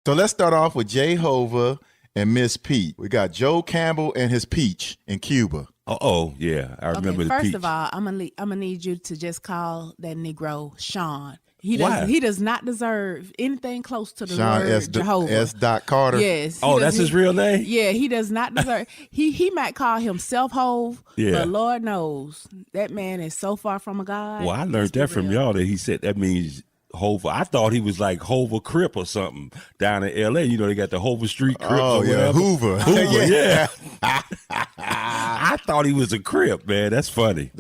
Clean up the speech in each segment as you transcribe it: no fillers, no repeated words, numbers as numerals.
So let's start off with Jehovah and Miss Pete. We got Joe Campbell and his peach in Cuba. Oh, yeah. I remember the peach. First of all, I'm gonna need you to just call that Negro Sean. He does not deserve anything close to the Sean word Jehovah. S. Carter. Yes. That's his real name? Yeah, he does not deserve. he might call himself Hove, but Lord knows that man is so far from a God. Well, I learned that from y'all that he said that means Hova. I thought he was like Hova Crip or something down in L.A. You know, they got the Hova Street Crips or whatever. Hoover. Yeah. I thought he was a Crip, man. That's funny.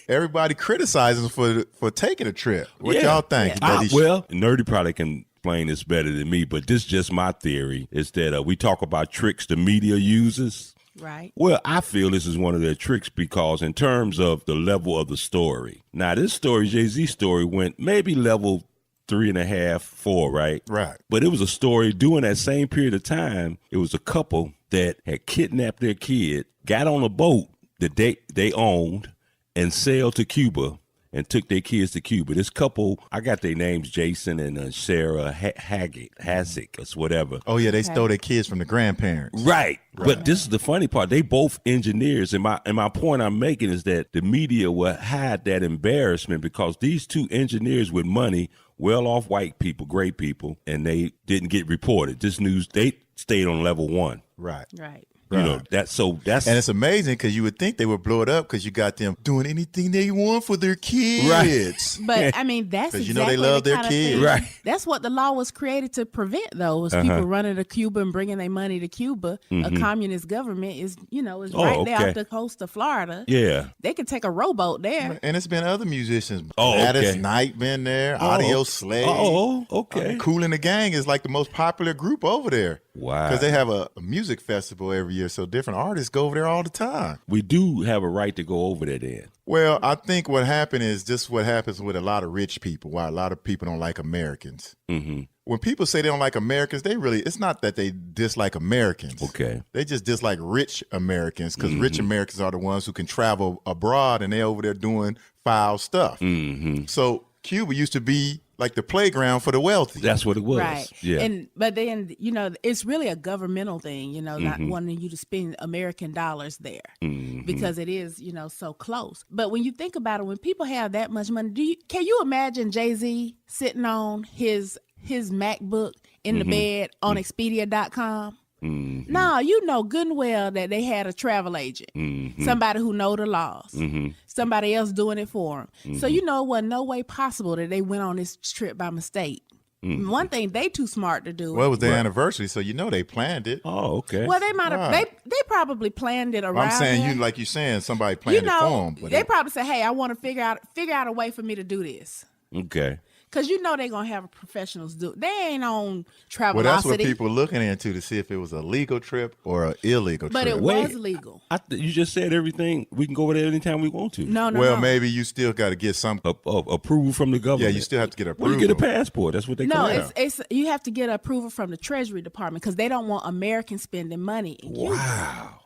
Everybody criticizes him for taking a trip. What y'all think? Well, Nerdy probably can explain this better than me, but this is just my theory, is that we talk about tricks the media uses. Right. Well, I feel this is one of their tricks because in terms of the level of the story. Now, this story, Jay-Z story, went maybe level 3.5, 4, right? Right. But it was a story during that same period of time. It was a couple that had kidnapped their kid, got on a boat that they owned, and sailed to Cuba and took their kids to Cuba. This couple, I got their names, Jason and Sarah Hassick or whatever. Oh, yeah, they stole their kids from the grandparents. Right. But this is the funny part. They both engineers. And my point I'm making is that the media will hide that embarrassment because these two engineers with money, well-off white people, great people, and they didn't get reported. This news, they stayed on level 1. Right. You know, that's and it's amazing because you would think they would blow it up because you got them doing anything they want for their kids. Right. But I mean, that's exactly they love their kids. Right. That's what the law was created to prevent, though, was people running to Cuba and bringing their money to Cuba. A communist government is right there off the coast of Florida. Yeah. They could take a rowboat there. And it's been other musicians. Oh, Gladys Knight been there. Audio Slave. Oh, okay. Kool and the Gang is like the most popular group over there. Wow. Because they have a music festival every year, so different artists go over there all the time. We do have a right to go over there then. Well, I think what happened is just what happens with a lot of rich people, why a lot of people don't like Americans. Mm-hmm. When people say they don't like Americans, it's not that they dislike Americans. Okay. They just dislike rich Americans because rich Americans are the ones who can travel abroad and they're over there doing foul stuff. Mm-hmm. So Cuba used to be like the playground for the wealthy. That's what it was. Right. Yeah. But then, it's really a governmental thing, not wanting you to spend American dollars there because it is, so close. But when you think about it, when people have that much money, can you imagine Jay-Z sitting on his MacBook in the bed on Expedia.com? Mm-hmm. No, you know good and well that they had a travel agent, somebody who know the laws, somebody else doing it for them. So it wasn't no way possible that they went on this trip by mistake. One thing they too smart to do. Well, it was their anniversary, so they planned it. Oh, okay. Well, they might have. They probably planned it around. I'm saying somebody planned it for them. They probably said, "Hey, I want to figure out a way for me to do this." Okay. Because they're going to have professionals do it. They ain't on Travelocity. Well, that's what people are looking into to see if it was a legal trip or an illegal trip. But it was legal. You just said everything. We can go over there anytime we want to. No. Well, maybe you still got to get some approval from the government. Yeah, you still have to get approval. Well, you get a passport. That's what they call it. No, you have to get approval from the Treasury Department because they don't want Americans spending money in Cuba. Wow.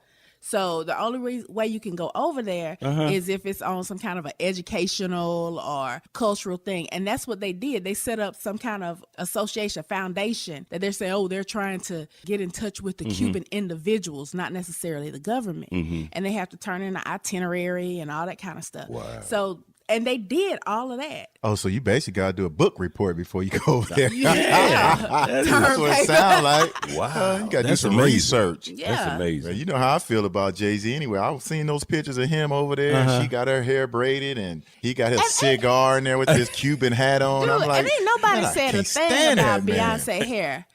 So the only way you can go over there is if it's on some kind of an educational or cultural thing. And that's what they did. They set up some kind of association, foundation that they're saying, they're trying to get in touch with the Cuban individuals, not necessarily the government. And they have to turn in an itinerary and all that kind of stuff. Wow. And they did all of that. Oh, so you basically got to do a book report before you go over there. Yeah. That's what it sounds like. Wow. You got to do some research. Yeah. That's amazing. Well, you know how I feel about Jay-Z anyway. I was seeing those pictures of him over there. And she got her hair braided and he got his cigar in there with his Cuban hat on. Dude, I'm like, and ain't nobody said a thing about man. Beyonce hair.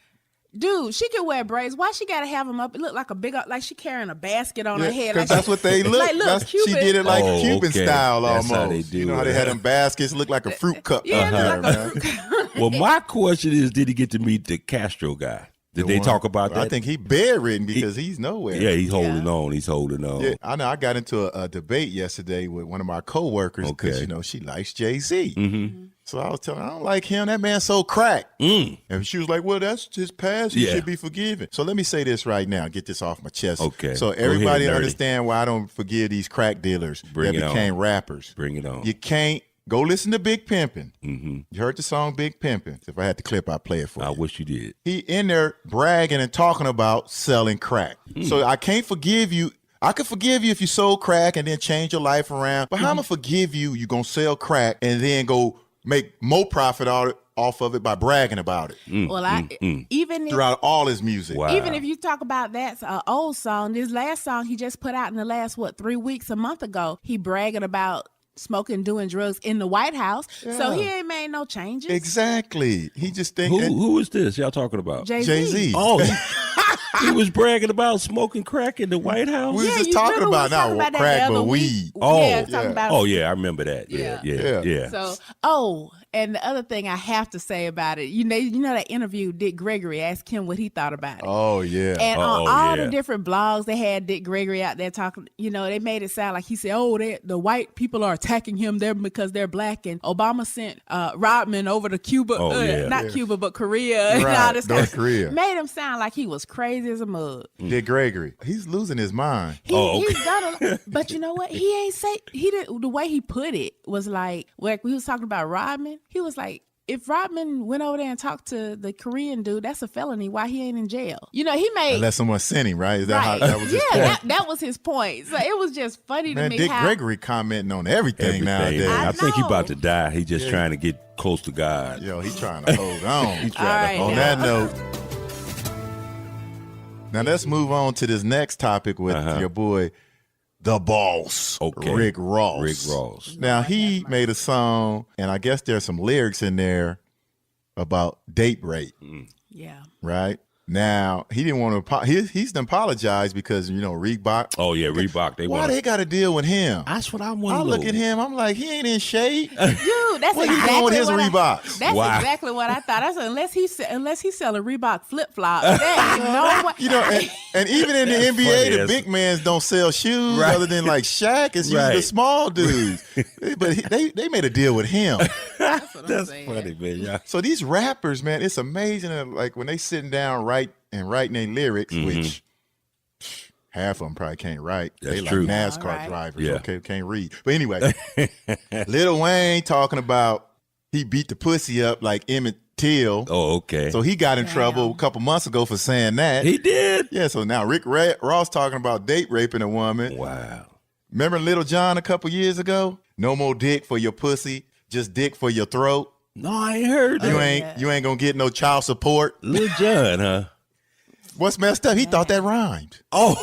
Dude, she can wear braids. Why she gotta have them up? It look like like she carrying a basket on her head. Because that's what they look. She did it like Cuban style that's almost. How they do how they had them baskets look like a fruit cup. Yeah, like a fruit cup. Well, my question is, did he get to meet the Castro guy? Did they talk about that? I think he bedridden because he's nowhere. Yeah, he's holding on. He's holding on. Yeah, I know. I got into a debate yesterday with one of my coworkers because she likes Jay-Z. So I was telling her, I don't like him. That man's so cracked. And she was like, well, that's his past. He should be forgiven. So let me say this right now. Get this off my chest. Okay. So everybody understand why I don't forgive these crack dealers that became rappers. Bring it on. You can't go listen to Big Pimpin'. You heard the song Big Pimpin'. If I had the clip, I'd play it for you. I wish you did. He in there bragging and talking about selling crack. So I can't forgive you. I could forgive you if you sold crack and then change your life around. But how am I forgive you? You gonna sell crack and then go make more profit off of it by bragging about it. Well, even if, throughout all his music. Wow. even if you talk about that old song, this last song he just put out in the last 3 weeks, a month ago, he bragging about smoking, doing drugs in the White House. Yeah. So he ain't made no changes. Exactly. He just think Who is this y'all talking about? Jay-Z. Oh, he was bragging about smoking crack in the White House. We was just talking about now crack but weed. Oh yeah, I remember that. Yeah. So, and the other thing I have to say about it, you know that interview Dick Gregory asked him what he thought about it. Oh yeah. And on all the different blogs, they had Dick Gregory out there talking. They made it sound like he said, the white people are attacking him there because they're black, and Obama sent Rodman over to Cuba, Cuba, but Korea, and all this North stuff. Korea. Made him sound like he was crazy as a mug. Dick Gregory, he's losing his mind. He's done but you know what? He ain't say he did. The way he put it was like we was talking about Rodman. He was like, if Rodman went over there and talked to the Korean dude, that's a felony. Why he ain't in jail? He made unless someone sent him, right? Is that how that was his point? That was his point. So it was just funny to me. Dick Gregory commenting on everything nowadays. I think he about to die. He just trying to get close to God. Yo, he trying to hold on. On that note. Now let's move on to this next topic with your boy, the boss, Rick Ross. Now he made a song, and I guess there's some lyrics in there about date rape. Yeah. Right? Now, he didn't want to, he's done apologized because, Reebok. Oh, yeah, Reebok. Why they got to deal with him? That's what I want I look at him, I'm like, he ain't in shape. Dude, that's what he doing with his Reeboks? That's exactly what I thought. I said, unless he's selling Reebok flip-flops, there ain't and even in the NBA, the big mans don't sell shoes other than like Shaq. It's usually the small dudes. But they made a deal with him. That's funny, man. Yeah. So these rappers, man, it's amazing that, like, when they sitting down writing their lyrics, which half of them probably can't write. That's they true. like NASCAR drivers, can't read. But anyway, Lil Wayne talking about he beat the pussy up like Emmett Till. Oh, okay. So he got in trouble a couple months ago for saying that. He did? Yeah, so now Rick Ross talking about date raping a woman. Wow. Remember Little John a couple years ago? No more dick for your pussy, just dick for your throat. No, I ain't heard that. You ain't gonna get no child support. Lil John, huh? What's messed up? He thought that rhymed. Oh.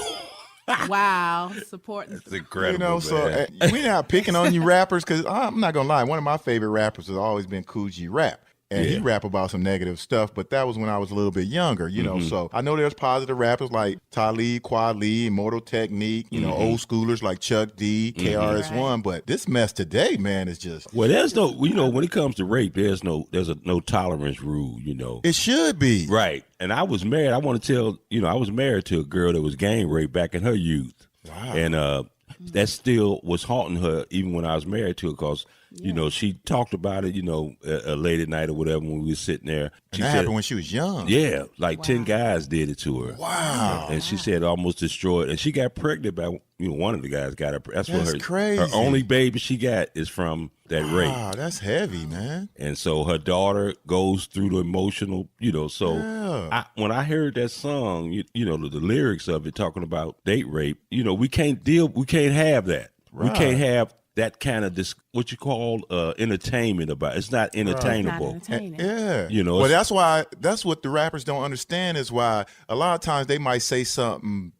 Wow. Support. That's incredible, so we not picking on you rappers, because I'm not gonna lie, one of my favorite rappers has always been Cool G Rap. And he rap about some negative stuff, but that was when I was a little bit younger, So I know there's positive rappers like Talib Kweli, Immortal Technique, old schoolers like Chuck D, KRS-One, but this mess today, man, is just... Well, there's no, when it comes to rape, there's no tolerance rule, It should be. Right. And I was married. I want to tell, I was married to a girl that was gang raped back in her youth. Wow. And that still was haunting her even when I was married to her, because she talked about it, late at night or whatever when we were sitting there. And that happened when she was young. Yeah, like 10 guys did it to her. Wow. And she said almost destroyed. And she got pregnant by, one of the guys got her. That's what crazy. Her only baby she got is from that rape. Wow, that's heavy, man. And so her daughter goes through the emotional, when I heard that song, the lyrics of it talking about date rape, we can't have that. Right. We can't have that kind of what you call entertainment about. It's not entertainable. It's not entertaining. Yeah. Well, that's what the rappers don't understand, is why a lot of times they might say something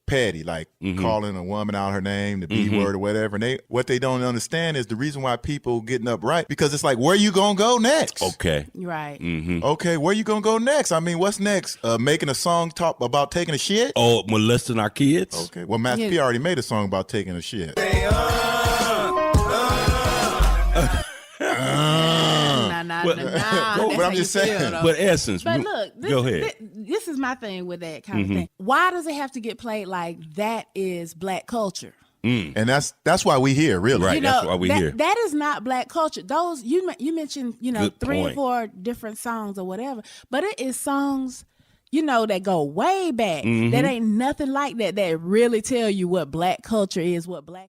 petty, like calling a woman out her name, the B word or whatever. And what they don't understand is the reason why people getting upright, because it's like, where you gonna go next? Okay. Right. Okay, where you gonna go next? I mean, what's next? Making a song talk about taking a shit? Oh, molesting our kids? Okay. Well, Master P already made a song about taking a shit. But I'm just saying. But Essence. But look, go ahead. This is my thing with that kind of thing. Why does it have to get played like that is black culture? And that's why we here, really. Right, that's why we here. That is not black culture. Those you mentioned, Good 3 or point. 4 different songs or whatever, but it is songs that go way back. That ain't nothing like that really tell you what black culture is, what black